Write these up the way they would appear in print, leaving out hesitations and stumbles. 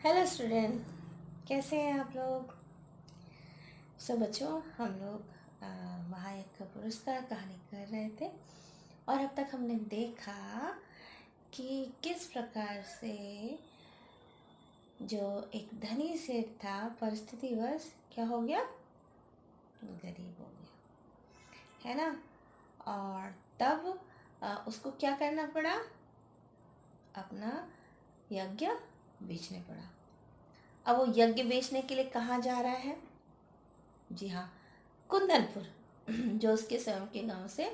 Hello student, कैसे हैं आप लोग। बच्चों, हम लोग महायक का पुरस्कार कहानी कर रहे थे और अब तक हमने देखा कि किस प्रकार से जो एक धनी सेठ था परिस्थितिवश क्या हो गया, गरीब हो गया, है ना। और तब उसको क्या करना पड़ा, अपना यज्ञ बेचने पड़ा। अब वो यज्ञ बेचने के लिए कहाँ जा रहा है? जी हाँ, कुंदनपुर, जो उसके स्वयं के गांव से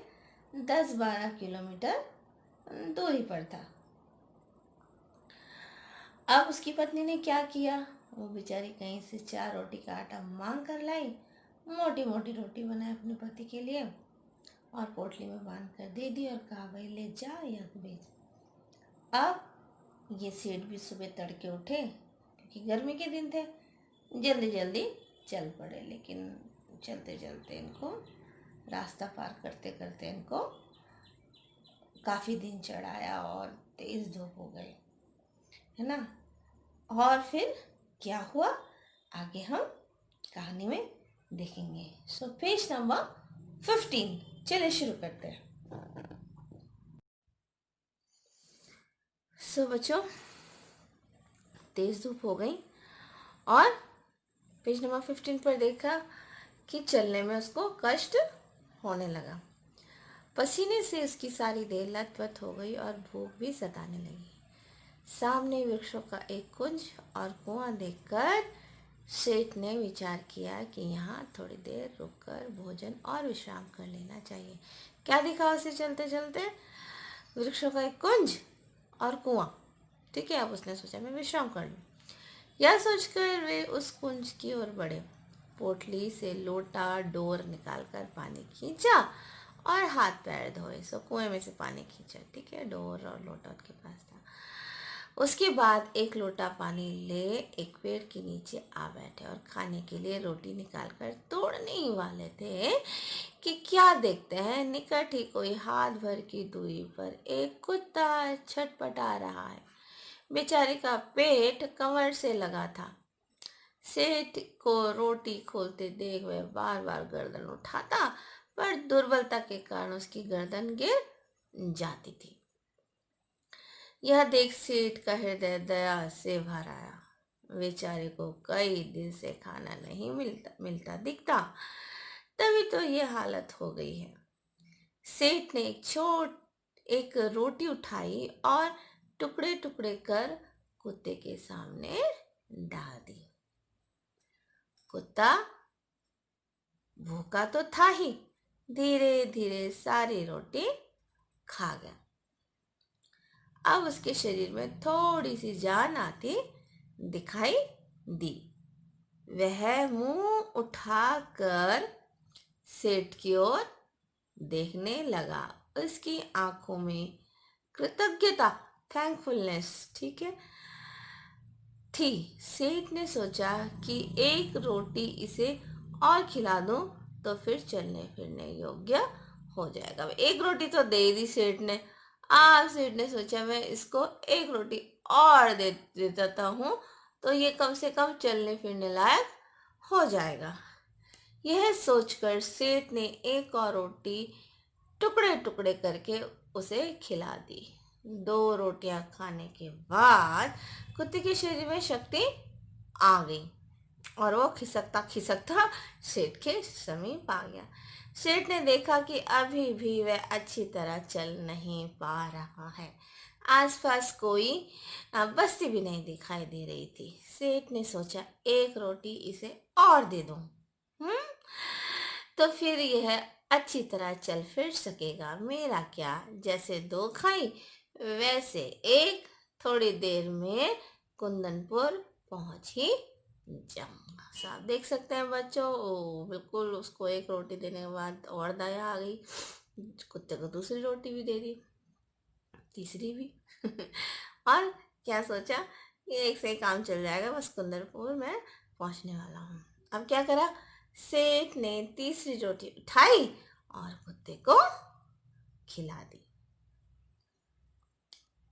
10-12 किलोमीटर दूरी पर था। अब उसकी पत्नी ने क्या किया, वो बेचारी कहीं से 4 रोटी का आटा मांग कर लाई, मोटी मोटी रोटी बनाई अपने पति के लिए और पोटली में बांध कर दे दी और कहा, भाई ले जा यज्ञ बेच। अब ये सेठ भी सुबह तड़के उठे, क्योंकि गर्मी के दिन थे, जल्दी जल्दी चल पड़े। लेकिन चलते चलते इनको, रास्ता पार करते करते इनको काफ़ी दिन चढ़ाया और तेज़ धूप हो गई, है ना। और फिर क्या हुआ, आगे हम कहानी में देखेंगे। पेज नंबर 15, चलिए शुरू करते हैं। बच्चों, तेज़ धूप हो गई और पेज नंबर 15 पर देखा कि चलने में उसको कष्ट होने लगा। पसीने से उसकी सारी देह लथपथ हो गई और भूख भी सताने लगी। सामने वृक्षों का एक कुंज और कुआं देखकर सेठ ने विचार किया कि यहाँ थोड़ी देर रुककर भोजन और विश्राम कर लेना चाहिए। क्या दिखा उसे चलते चलते? वृक्षों का एक कुंज और कुआं। ठीक है, अब उसने सोचा मैं विश्राम कर लूं। यह सोचकर वे उस कुंज की ओर बढ़े। पोटली से लोटा डोर निकालकर पानी खींचा और हाथ पैर धोए। कुएं में से पानी खींचा, ठीक है, डोर और लोटा उनके पास था। उसके बाद एक लोटा पानी ले एक पेड़ के नीचे आ बैठे और खाने के लिए रोटी निकालकर तोड़ने ही वाले थे कि क्या देखते हैं, निकट ही कोई हाथ भर की दूरी पर एक कुत्ता छटपटा रहा है। बेचारे का पेट कमर से लगा था। सेठ को रोटी खोलते देख वह बार बार गर्दन उठाता, पर दुर्बलता के कारण उसकी गर्दन गिर जाती थी। यह देख सेठ का हृदय दया से भर आया। बेचारे को कई दिन से खाना नहीं मिलता दिखता, तभी तो ये हालत हो गई है। सेठ ने एक रोटी उठाई और टुकड़े टुकड़े कर कुत्ते के सामने डाल दी। कुत्ता भूखा तो था ही, धीरे धीरे सारी रोटी खा गया। अब उसके शरीर में थोड़ी सी जान आती दिखाई दी। वह मुंह उठाकर सेठ की ओर देखने लगा। उसकी आंखों में कृतज्ञता, थैंकफुलनेस, ठीक है, थी। सेठ ने सोचा कि एक रोटी इसे और खिला दूं तो फिर चलने फिरने योग्य हो जाएगा। एक रोटी तो दे दी सेठ ने। आज सेठ ने सोचा मैं इसको एक रोटी और दे देता हूँ तो ये कम से कम चलने फिरने लायक हो जाएगा। यह सोचकर सेठ ने एक और रोटी टुकड़े टुकड़े करके उसे खिला दी। 2 रोटियां खाने के बाद कुत्ते के शरीर में शक्ति आ गई और वो खिसकता खिसकता सेठ के समीप आ गया। सेठ ने देखा कि अभी भी वह अच्छी तरह चल नहीं पा रहा है। आसपास कोई बस्ती भी नहीं दिखाई दे रही थी। सेठ ने सोचा एक रोटी इसे और दे दूं, तो फिर यह अच्छी तरह चल फिर सकेगा। मेरा क्या, जैसे 2 खाई वैसे एक, थोड़ी देर में कुंदनपुर पहुंच ही जाऊंगा। साफ देख सकते हैं बच्चों, बिल्कुल उसको एक रोटी देने के बाद और दया आ गई। कुत्ते को दूसरी रोटी भी दे दी, तीसरी भी और क्या सोचा कि एक से एक काम चल जाएगा, बस कुंदनपुर में पहुंचने वाला हूँ। अब क्या करा, सेठ ने तीसरी रोटी उठाई और कुत्ते को खिला दी।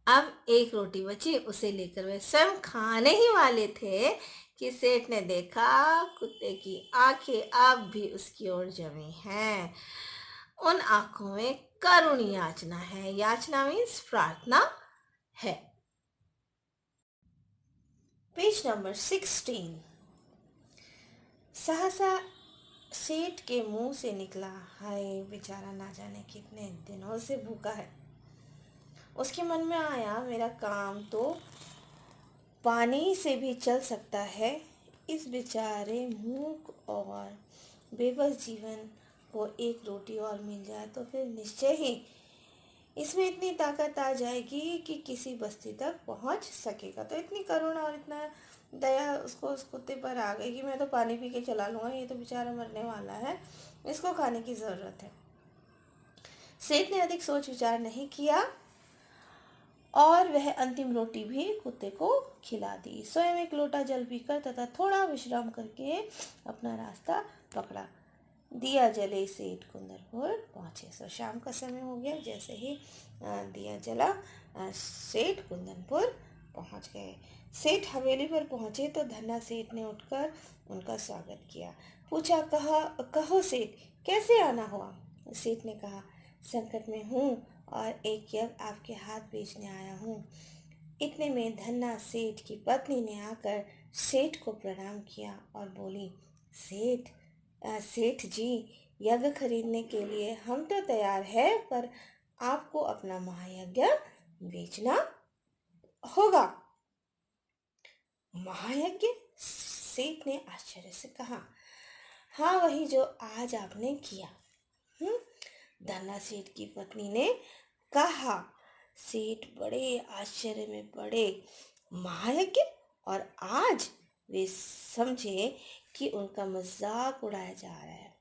अब एक रोटी बची, उसे लेकर वे स्वयं खाने ही वाले थे कि सेठ ने देखा कुत्ते की आंखें अब भी उसकी ओर जमी हैं। उन आंखों में करुण याचना है। याचना मीन्स प्रार्थना है। Page number 16। सहसा सेठ के मुंह से निकला, हाय बेचारा ना जाने कितने दिनों से भूखा है। उसके मन में आया, मेरा काम तो पानी से भी चल सकता है। इस बेचारे मूक और बेबस जीवन को एक रोटी और मिल जाए तो फिर निश्चय ही इसमें इतनी ताकत आ जाएगी कि किसी बस्ती तक पहुंच सकेगा। तो इतनी करुणा और इतना दया उसको उस कुत्ते पर आ गई कि मैं तो पानी पी के चला लूँगा, ये तो बेचारा मरने वाला है, इसको खाने की ज़रूरत है। सेठ ने अधिक सोच विचार नहीं किया और वह अंतिम रोटी भी कुत्ते को खिला दी। स्वयं एक लोटा जल पीकर तथा थोड़ा विश्राम करके अपना रास्ता पकड़ा। दिया जले सेठ कुंदरपुर पहुंचे। सो शाम का समय हो गया। जैसे ही दिया जला सेठ कुंदनपुर पहुंच गए। सेठ हवेली पर पहुंचे तो धन्ना सेठ ने उठकर उनका स्वागत किया। पूछा, कहो सेठ, कैसे आना हुआ? सेठ ने कहा, संकट में हूँ और एक यज्ञ आपके हाथ बेचने आया हूँ। इतने में धन्ना सेठ की पत्नी ने आकर सेठ को प्रणाम किया और बोली, सेठ जी, यज्ञ खरीदने के लिए हम तो तैयार है, पर आपको अपना महायज्ञ बेचना होगा। महायज्ञ? सेठ ने आश्चर्य से कहा, हाँ, वही जो आज आपने किया। धन्ना सेठ की पत्नी ने कहा। सेठ बड़े आश्चर्य में पड़े। महायज्ञ? और आज? वे समझे कि उनका मजाक उड़ाया जा रहा है।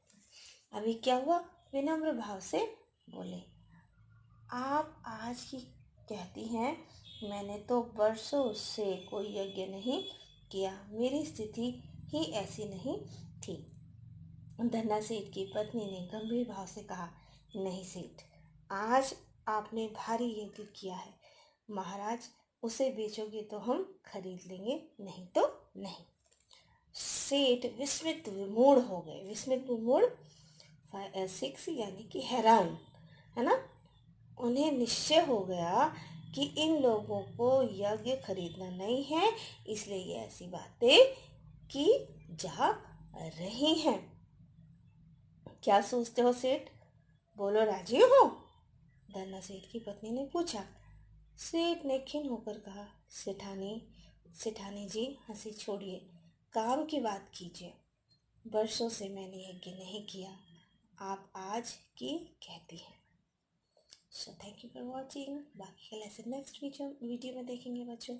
अभी क्या हुआ? विनम्र भाव से बोले, आप आज की कहती हैं, मैंने तो बरसों से कोई यज्ञ नहीं किया, मेरी स्थिति ही ऐसी नहीं थी। धन्ना सेठ की पत्नी ने गंभीर भाव से कहा, नहीं सेठ, आज आपने भारी यज्ञ किया है। महाराज, उसे बेचोगे तो हम खरीद लेंगे, नहीं तो नहीं। सेठ विस्मित विमूढ़ हो गए। विस्मित विमूढ़ 6 यानी कि हैरान, है ना। उन्हें निश्चय हो गया कि इन लोगों को यज्ञ खरीदना नहीं है, इसलिए ये ऐसी बातें की जा रही हैं। क्या सोचते हो सेठ? बोलो, राजी हो? धन्ना सेठ की पत्नी ने पूछा। सेठ ने खिन्न होकर कहा, सेठानी जी, हंसी छोड़िए, काम की बात कीजिए। बरसों से मैंने यज्ञ नहीं किया, आप आज की कहती हैं। So thank you for watching. बाकी का लेसन नेक्स्ट वीडियो में देखेंगे बच्चों।